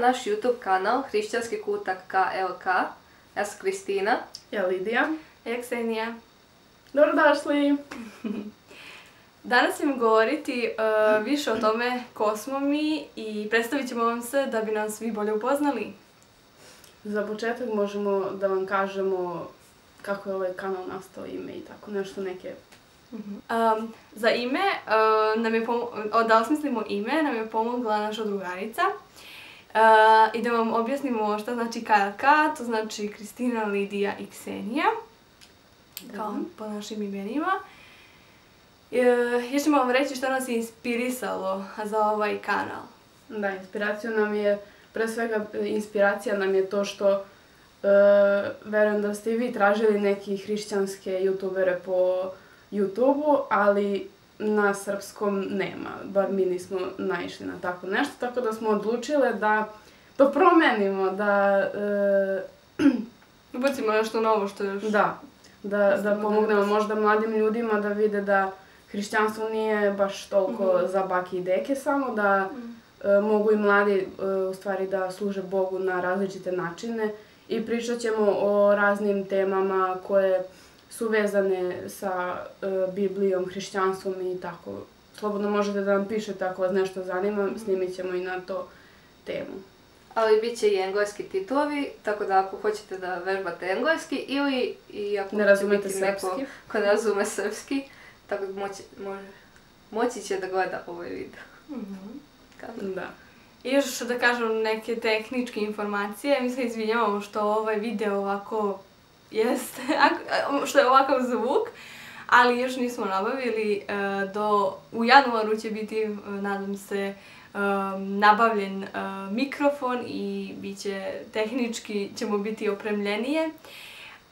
naš YouTube kanal Hrišćanski kutak KLK. Ja sam Kristina. Ja Lidija. Ja Ksenija. Dobrodošli! Danas ćemo govoriti više o tome ko smo mi i predstavit ćemo vam se da bi nas svi bolje upoznali. Za početak možemo da vam kažemo kako je ovaj kanal nastao, ime i tako nešto neke... Za ime, da osmislimo ime, nam je pomogla naša drugarica. I da vam objasnimo šta znači KLK, to znači Kristina, Lidija i Ksenija, kao po našim imenima. Još ćemo vam reći što nas je inspirisalo za ovaj kanal. Da, pre svega inspiracija nam je to što verujem da ste i vi tražili neki hrišćanske youtubere po YouTubeu, ali na srpskom nema, bar mi nismo naišli na tako nešto, tako da smo odlučile da to promenimo, da... Ubacimo nešto novo što još... Da pomognemo možda mladim ljudima da vide da hrišćanstvo nije baš toliko za bake i deke samo, da mogu i mladi u stvari da služe Bogu na različite načine i pričat ćemo o raznim temama koje su vezane sa Biblijom, hrišćanstvom i tako. Slobodno možete da nam pišete ako vas nešto zanima, snimit ćemo i na to temu. Ali bit će i engleski titlovi, tako da ako hoćete da vežbate engleski ili i ako ne razumete srpski, ko ne razume srpski, tako da moći će da gleda ovaj video. Da. I još da kažem neke tehničke informacije, mi se izvinjavamo što ovaj video ovako jeste, što je ovakav zvuk, ali još nismo nabavili. U januaru će biti, nadam se, nabavljen mikrofon i tehnički ćemo biti opremljenije.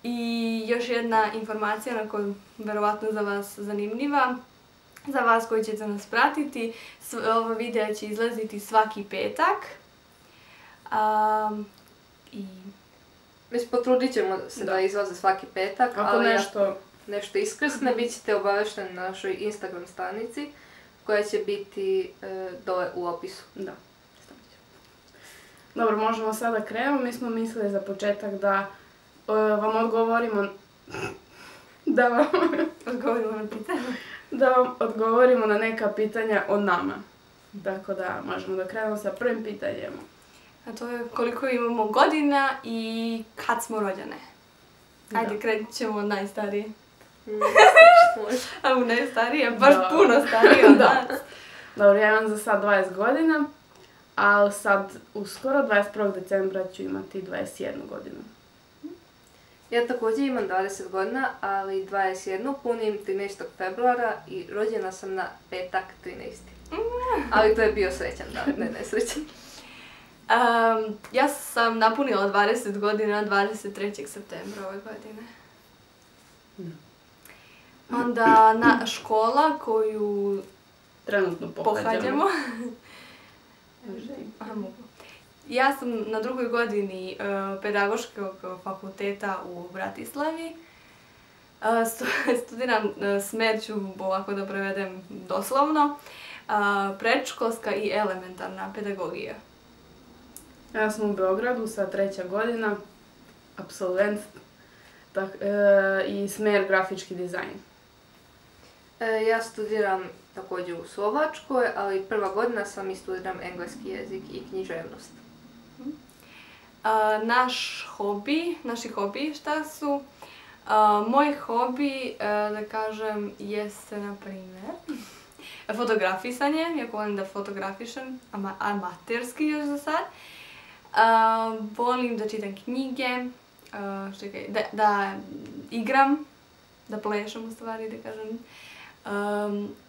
I još jedna informacija na koju verovatno za vas zanimljiva, za vas koji ćete nas pratiti, ova videa će izlaziti svaki petak. Mislim, potrudit ćemo se da izlaze svaki petak, ali ako nešto iskrsne, bit ćete obavešteni na našoj Instagram stranici, koja će biti dole u opisu. Da, stavit ću. Dobro, možemo sada krenemo. Mi smo mislili za početak da vam odgovorimo... Da vam odgovorimo na neka pitanja o nama. Tako da možemo da krenemo sa prvim pitanjem. A to je koliko imamo godina i kad smo rođene. Ajde, krenut ćemo od najstarije. A u najstarije, baš puno starije od nas. Dobro, ja imam za sad 20 godina, ali sad uskoro, 21. decembra ću imati 21 godinu. Ja također imam 20 godina, ali 21 punim 13. februara i rođena sam na petak 13. Ali to je bio srećan dan, ne nesrećan. Ja sam napunila 20 godina 23. septembra ove godine. Onda škola koju trenutno pohađamo. Ja sam na drugoj godini pedagoškog fakulteta u Bratislavi. Studiram smer, ću ovako da prevedem doslovno, predškolska i elementarna pedagogija. Ja sam u Beogradu, sad 3. godina, apsolvent i smer grafički dizajn. Ja studiram također u Slovačkoj, ali prva godina sam i studiram engleski jezik i književnost. Naši hobi šta su? Moj hobi, da kažem, jeste na primjer fotografisanje. Ja volim da fotografišem, amaterski još za sad. Volim da čitam knjige, da igram, da plešem u stvari, da kažem.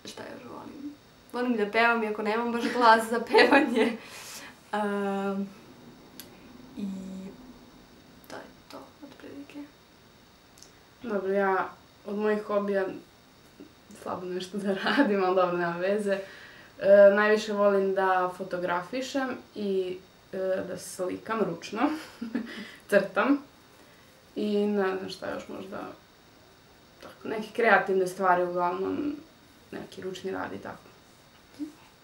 Šta još volim? Volim da pevam, iako nemam baš glas za pevanje. I to je to, otprilike. Dobro, ja od mojih hobija slabo nešto da radim, ali dobro, nema veze. Najviše volim da fotografišem i da slikam ručno, crtam. I ne znam šta još možda, neke kreativne stvari uglavnom, neki ručni rad i tako.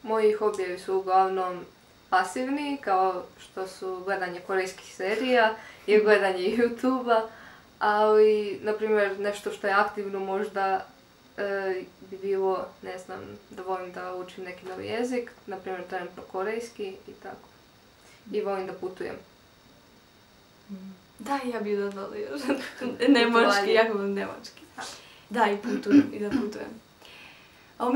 Moji hobijevi su uglavnom pasivni, kao što su gledanje korejskih serija i gledanje YouTube-a, ali, na primjer, nešto što je aktivno možda bi bilo, ne znam, da volim da učim neki novi jezik, na primjer trenutno korejski i tako. I volim da putujem. Da, ja bih dodala još nemački, jako volim nemački. Da, i da putujem. A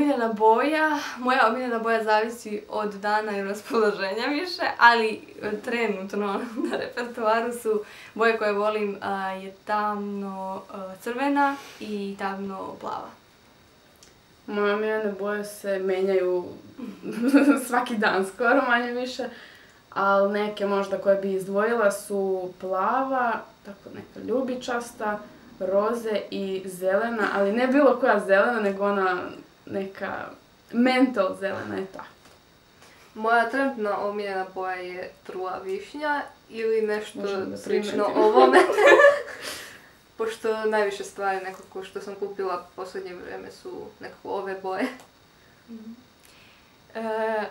moja omiljena boja zavisi od dana i raspoloženja više, ali trenutno na repertoaru su boje koje volim je tamno crvena i tamno plava. Moje omiljene boje se menjaju svaki dan skoro, manje više, ali neke možda koje bi izdvojila su plava, tako neka ljubičasta, roze i zelena, ali ne bilo koja zelena, nego ona neka mental zelena je ta. Moja trenutna omiljena boja je trula višnja ili nešto slično ovome. Pošto najviše stvari nekako što sam kupila posljednje vrijeme su nekako ove boje.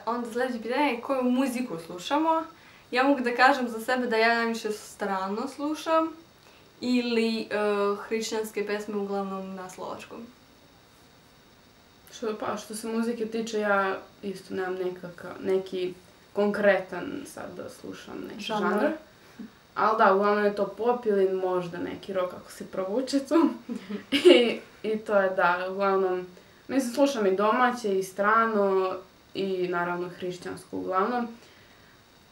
Onda sljedeće pitanje je koju muziku slušamo. Ja mogu da kažem za sebe da ja najviše strano slušam ili hrišćanske pesme uglavnom na slovačkom. Što se muzike tiče, ja isto nemam neki konkretan sad da slušam neki žanr. Ali da, uglavnom je to pop ili možda neki rock ako se provuče tu. I to je da, uglavnom, mislim slušam i domaće i strano i naravno hrišćansku uglavnom.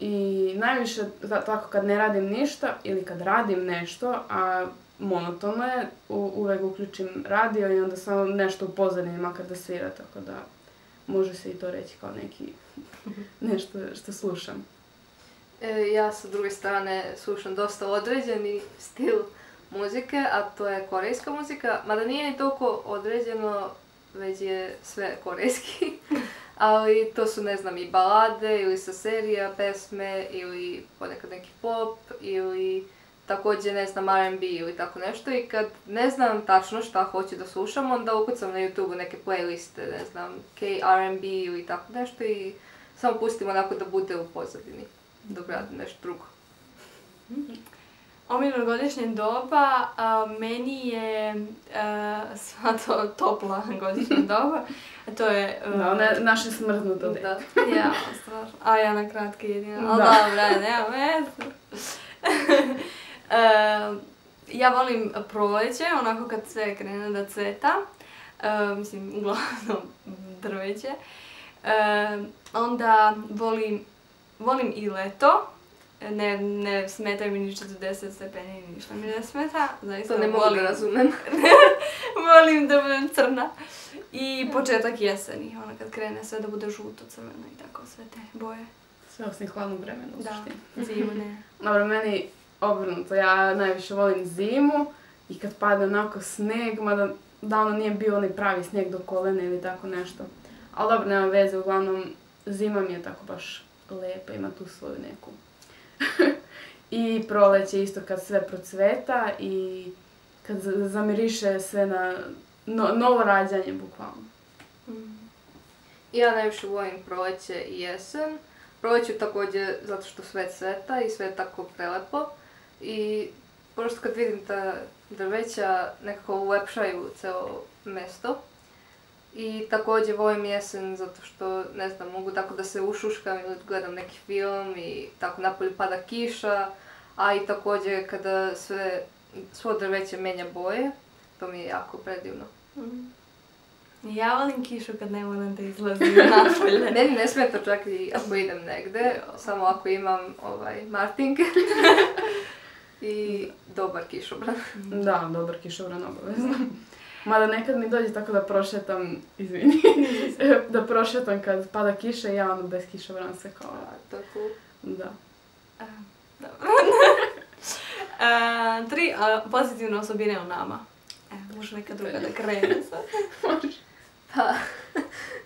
I najviše tako kad ne radim ništa ili kad radim nešto, a monotono je, uvek uključim radio i onda samo nešto u pozadini makar da svira, tako da može se i to reći kao neki nešto što slušam. Ja sa druge strane slušam dosta određeni stil muzike, a to je korejska muzika, mada nije ni toliko određeno, već je sve korejski. Ali to su, ne znam, i balade ili sa serija, pesme ili ponekad neki pop ili također, ne znam, R&B ili tako nešto. I kad ne znam tačno šta hoću da slušam, onda ukucam na YouTube neke playliste, ne znam, K-R&B ili tako nešto i samo pustim onako da bude u pozadini dok radim nešto drugo. Omiljeno godišnje doba, meni je sva to topla godišnja doba, a to je... naše smrznuto doba. Ja, strašno. A ja na kratke jedina, ali dobra, nema veze. Ja volim proleće, onako kad sve krene da cveta, mislim, uglavnom drveće. Onda volim i leto. Ne smetaju mi ni 40 stepeni, ništa mi ne smeta. Zaista to ne mogu da razumem. Volim da budem crna. I početak jeseni, ono kad krene sve da bude žuto, crveno i tako, sve te boje. Sve osim hladnog vremena u suštini. Da, zimu ne. Dobro, meni obrnuto, ja najviše volim zimu i kad pada onako sneg, mada davno nije bio onaj pravi sneg do kolena ili tako nešto. Ali dobro, nema veze, uglavnom zima mi je tako baš lepa, ima tu svoju neku. I proleće isto kad sve procveta i kad zamiriše sve na novo rađanje, bukvalno. Ja najviše volim proleće i jesen. Proleće također zato što sve cveta i sve je tako prelepo. I prosto kad vidim ta drveća nekako ulepšaju celo mesto. I također volim jesen zato što, ne znam, mogu tako da se ušuškam ili gledam neki film i tako napolju pada kiša, a i također kada svo drveće menja boje, to mi je jako predivno. Ja volim kišu kad ne moram da izlazim napolje. Meni ne smeta čak i ako idem negde, samo ako imam martinke i dobar kišobran. Da, dobar kišobran obavezno. Mada nekad mi dođe tako da prošetam, izvini, da prošetam kad pada kiša i ja ono bez kišobrana se kao... To je cool. Da. Dobro. 3 pozitivne osobine u nama. Može neka druga da krene sad. Može. Pa,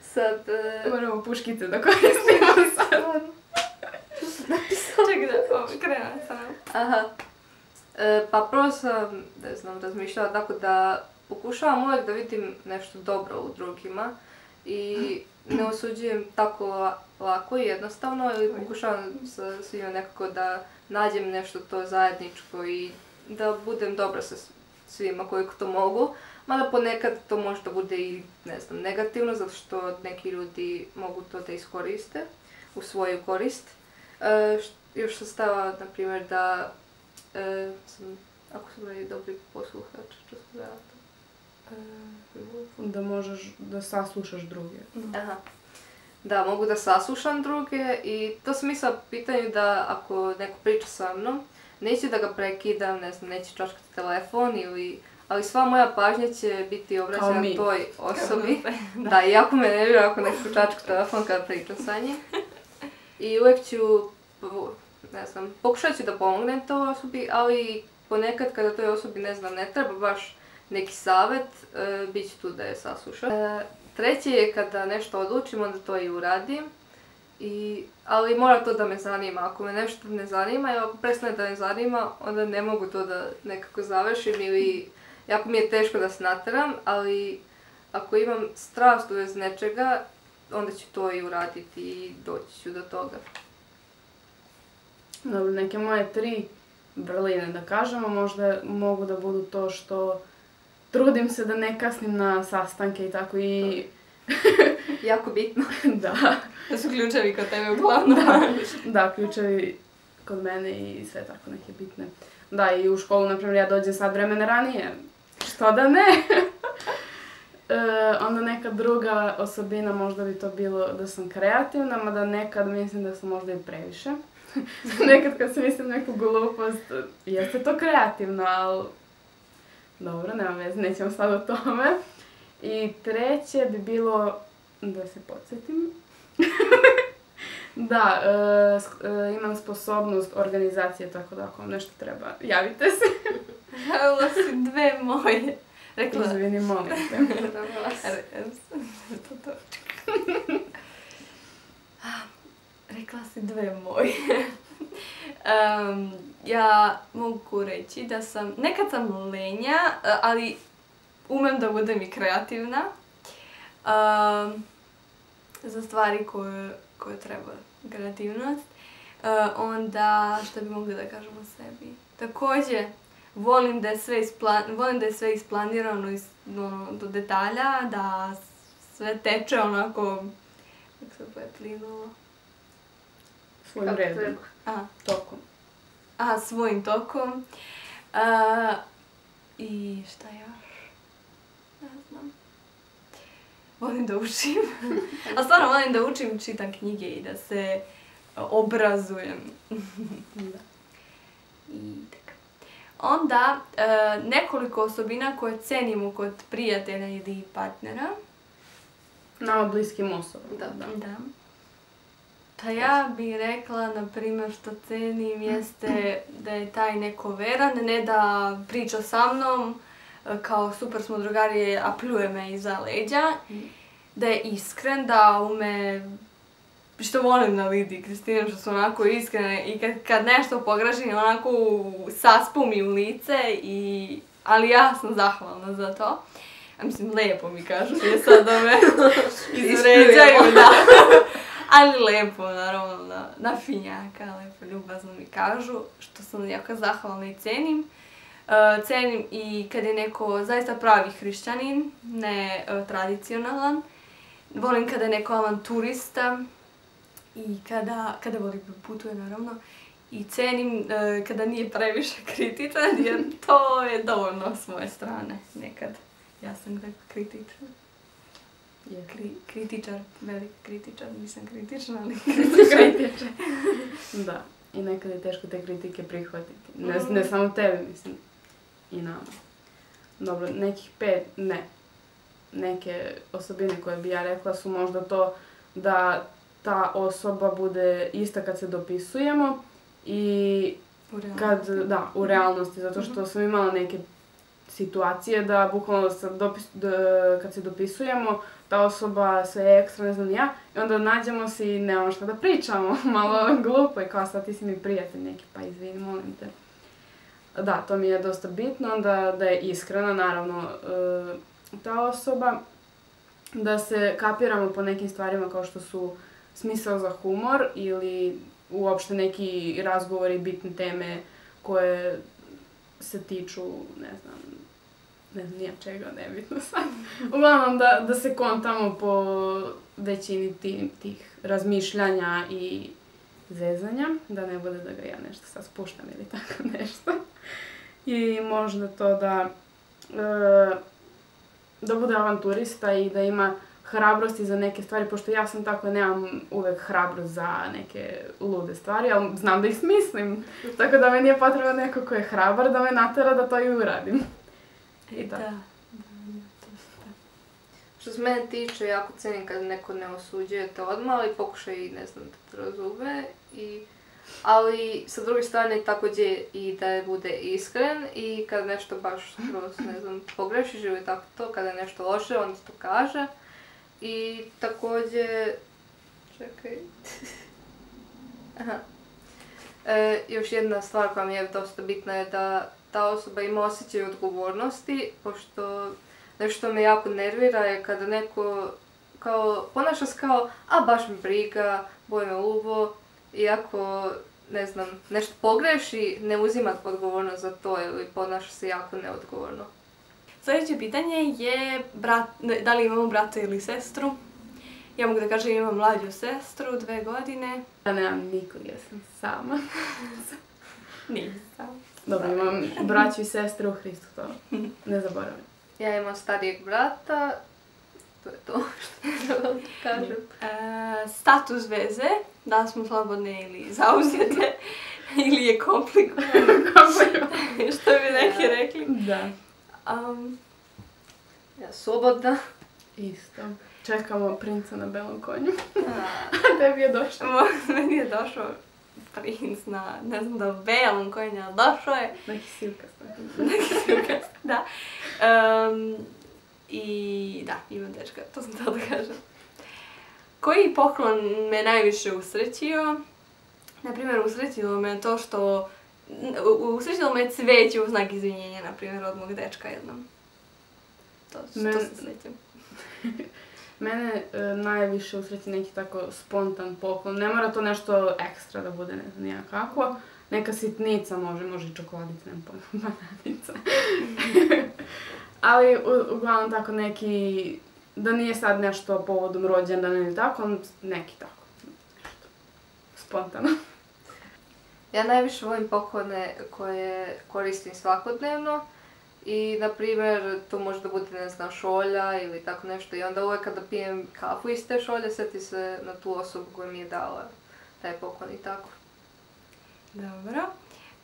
sad... Moramo puškice da koristimo sad. Čekaj da krenem sad. Aha. Pa prvo sam, ne znam, razmišljala tako da pokušavam uvijek da vidim nešto dobro u drugima i ne osuđujem tako lako i jednostavno, ali pokušavam sa svima nekako da nađem nešto to zajedničko i da budem dobra sa svima koliko to mogu. Mada ponekad to može da bude i, ne znam, negativno, zato što neki ljudi mogu to da iskoriste u svoju korist. Još sam stava, na primjer, da ako sam radi dobri posluhač, što sam gledala to? Da možeš da saslušaš druge. Aha. Da, mogu da saslušam druge i to sam mislila pitanju da ako neko priča sa mnom, neću da ga prekidam, ne znam, neću čačkati telefon ali sva moja pažnja će biti obraćena toj osobi. Da, i jako me nervira ako neko čačka telefon kada pričam sa njim. I uvijek ću, ne znam, pokušat ću da pomognem toj osobi, ali ponekad kada toj osobi, ne znam, ne treba baš neki savjet, bit ću tu da je saslušam. Treće je kada nešto odlučim, onda to i uradim. Ali mora to da me zanima. Ako me nešto ne zanima i ako prestane da me zanima, onda ne mogu to da nekako završim ili jako mi je teško da se nateram, ali ako imam strast u vezi nečega, onda ću to i uraditi i doći ću do toga. Dobro, neke moje 3 vrline da kažemo, možda mogu da budu to što trudim se da ne kasnim na sastanke i tako i... Jako bitno. Da. Da su ključevi kod tebe uglavnom. Da, ključevi kod mene i sve tako neke bitne. Da, i u školu, na primjer, ja dođem sad vremena ranije. Što da ne? Onda neka druga osobina možda bi to bilo da sam kreativna, mada nekad mislim da sam možda i previše. Nekad kad sam mislim neku glupost, jeste to kreativno, ali... Dobro, nema veze, nećemo sad o tome. I treće bi bilo, da se podsjetim, da, imam sposobnost organizacije, tako da ako vam nešto treba, javite se. Javila si 2 moje. Izvini, molim te. Rekla si 2 moje. Ja mogu reći da nekad sam lenja, ali umem da budem i kreativna za stvari koje treba kreativnost. Onda, što bi mogli da kažemo o sebi? Također, volim da je sve isplanirano do detalja, da sve teče onako, kako se je plinulo? Svojim redom. Tokom. Svojim tokom. I šta još? Ne znam. Volim da učim. A stvarno volim da učim, čitam knjige i da se obrazujem. I tako. Onda, nekoliko osobina koje cenimo kod prijatelja ili partnera. Nama bliskim osobama. Da. Pa ja bih rekla, na primjer, što cenim jeste da je taj neko veran, ne da priča sa mnom, kao super smo drugari, a pljuje me iza leđa, da je iskren, da što volim na Lidiji Kristine, što su onako iskrene i kad nešto pogreši, onako saspu mi u lice, ali ja sam zahvalna za to. Mislim, lijepo mi kažu, je sad da me izvređaju, da. Ali lijepo, naravno, na finjaka, lijepo, ljubazno mi kažu, što sam jako zahvalna i cenim. Cenim i kad je neko zaista pravi hrišćanin, ne tradicionalan. Volim kada je neko avanturista i kada voli putuje, naravno. I cenim kada nije previše kritičan, jer to je dovoljno s moje strane nekad. Ja sam kritična. Kritičar, veliki kritičar, nisam kritična, ali kritičar. Da, i nekad je teško te kritike prihvatiti. Ne samo tebi, mislim, i nama. Dobro, nekih 5, neke osobine koje bi ja rekla su možda to da ta osoba bude ista kad se dopisujemo i u realnosti, zato što sam imala neke situacije da bukvalno kad se dopisujemo, ta osoba sve je ekstra, ne znam ja, i onda nađemo se i nemamo šta da pričamo, malo glupo i kao sad ti si mi prijatelj neki, pa izvini, molim te. Da, to mi je dosta bitno, da je iskrena, naravno, ta osoba. da se kapiramo po nekim stvarima kao što su smisao za humor ili uopšte neki razgovori, bitne teme koje se tiču, ne znam nije čega, nebitno sad. Uglavnom da se kontamo po većini tih razmišljanja i zezanja, da ne bude da ga ja nešto sad spuštam ili tako nešto. I možda to da bude avanturista i da ima hrabrosti za neke stvari, pošto ja sam tako, nemam uvek hrabrost za neke lude stvari, ali znam da ih smislim. Tako da meni je potrebno neko ko je hrabar da me natera da to i uradim. I tako. Što se mene tiče, jako cenim kad neko ne osuđuje te odmah, ali pokušaj, ne znam, da te razume. Ali sa druge strane također i da bude iskren i kad nešto baš skroz, ne znam, pogrešiš ili tako to, kada je nešto loše, on ti to kaže. I također, čekaj, još jedna stvar koja mi je dosta bitna je da ta osoba ima osjećaj odgovornosti, pošto nešto me jako nervira je kada neko kao, ponaša se kao, a baš me briga, boj me uvo, iako, ne znam, nešto pogreši, ne uzima odgovornost za to ili ponaša se jako neodgovorno. Sljedeće pitanje je da li imamo brata ili sestru. Ja mogu da kažem imam mlađu sestru, 2 godine. Ja nemam nikog, ja sam sama. Nisam. Dobro, imam braću i sestru u Hristu, to ne zaboravim. Ja imam starijeg brata, to je to što da kažem. Status veze, da li smo slobodne ili zauzete, ili je komplikovano, što bi neki rekli. Da. Ja slobodna. Isto. Čekamo princa na belom konju. A tebi je došao? Meni je došao princ na, ne znam da belom konju, ali došao je. Neki silkast. Neki silkast, da. I da, imam dečka, to sam htjela da kažem. Koji poklon me najviše usrećio? Naprimjer, usrećilo me to što... Usrećilo me cveće u znak izvinjenja, naprimjer, od mog dečka jednom. To se srećem. Mene najviše usreći neki tako spontan poklon. Ne mora to nešto ekstra da bude, ne znam nijakako. Neka sitnica može i čokoladica, nema pojma, bananica. Ali uglavnom tako neki, da nije sad nešto povodom rođendana ili tako, neki tako, nešto spontano. Ja najviše volim poklone koje koristim svakodnevno i, na primjer, to može da bude, ne znam, šolja ili tako nešto i onda uvek kada pijem kafu iz te šolje, sjeti se na tu osobu koja mi je dala taj poklon i tako. Dobro.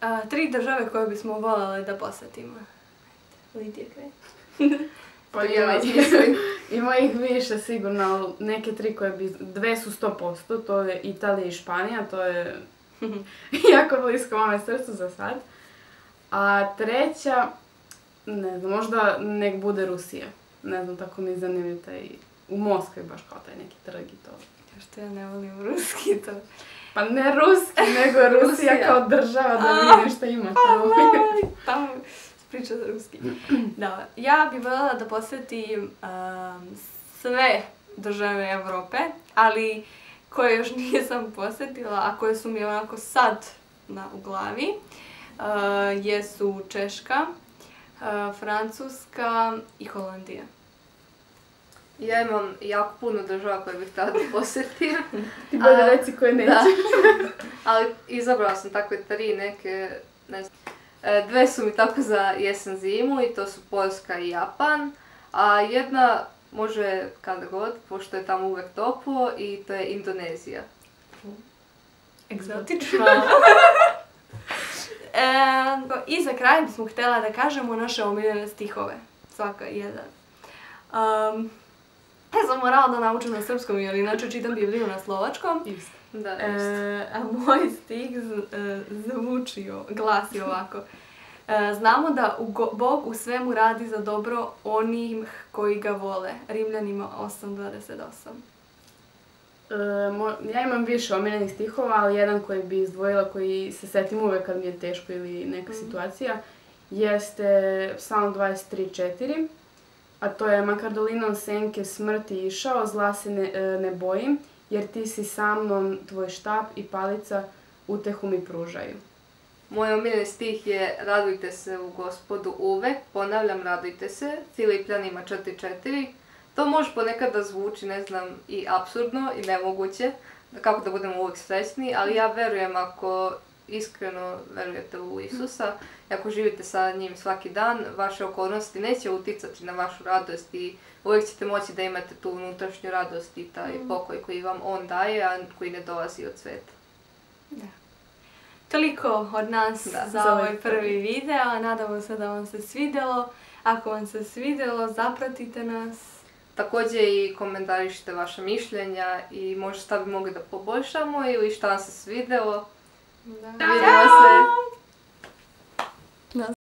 3 države koje bismo voljeli da posjetimo. Lidija kraj. Pa ima ih više sigurno, ali neke 3 koje bi, 2 su 100%, to je Italija i Španija, to je jako blisko mome srcu za sad. A 3, ne znam, možda nek bude Rusija. Ne znam, tako mi je zanimljiv taj, u Moskvi baš kao taj neki trg i to. Što ja ne volim ruski to. Pa ne ruski, nego Rusija kao država da vidim što ima tamo. Tamo priča za ruski. Da, ja bih voljela da posjetim sve države Evrope, ali koje još nisam posjetila, a koje su mi onako sad u glavi, jesu Češka, Francuska i Holandija. Ja imam jako puno država koje bih htjela da posjetim. Ti bolje reci koje nećeš. Ali izabrala sam takve 3 neke, ne znam. 2 su mi tako za jesen zimu i to su Poljska i Japan, a jedna može kada god, pošto je tamo uvek toplo i to je Indonezija. Egzotično. I za kraj bismo htjela da kažemo naše omiljene stihove. Svaka jedan. Ja sam morala da naučim na srpskom jer inače čitam Bibliju na slovačkom. Isto. Da, a moj stih glasi ovako. Znamo da Bog u svemu radi za dobro onih koji ga vole. Rimljanima 8.28. Ja imam više omiljenih stihova, ali jedan koji bi izdvojila, koji se setim uvek kad mi je teško ili neka situacija, jeste Psalm 23.4. a to je makar dolinom senke smrti išao, zla se ne bojim, jer ti si sa mnom, tvoj štap i palica utehu mi pružaju. Moj omiljeni stih je radujte se u Gospodu uvek, ponavljam radujte se, Filipljanima 4.4. To može ponekad da zvuči, ne znam, i apsurdno i nemoguće, kako da budemo uvek srećni, ali ja verujem ako iskreno verujete u Isusa i ako živite sa njim svaki dan, vaše okolnosti neće uticati na vašu radost i uvijek ćete moći da imate tu unutrašnju radost i taj pokoj koji vam on daje, a koji ne dolazi od sveta. Da. Toliko od nas za ovaj prvi video, nadamo se da vam se svidjelo. Ako vam se svidjelo, zapratite nas. Također i komentarišite vaše mišljenja i možda šta bi mogli da poboljšamo ili šta vam se svidjelo. Da. Vidimo se!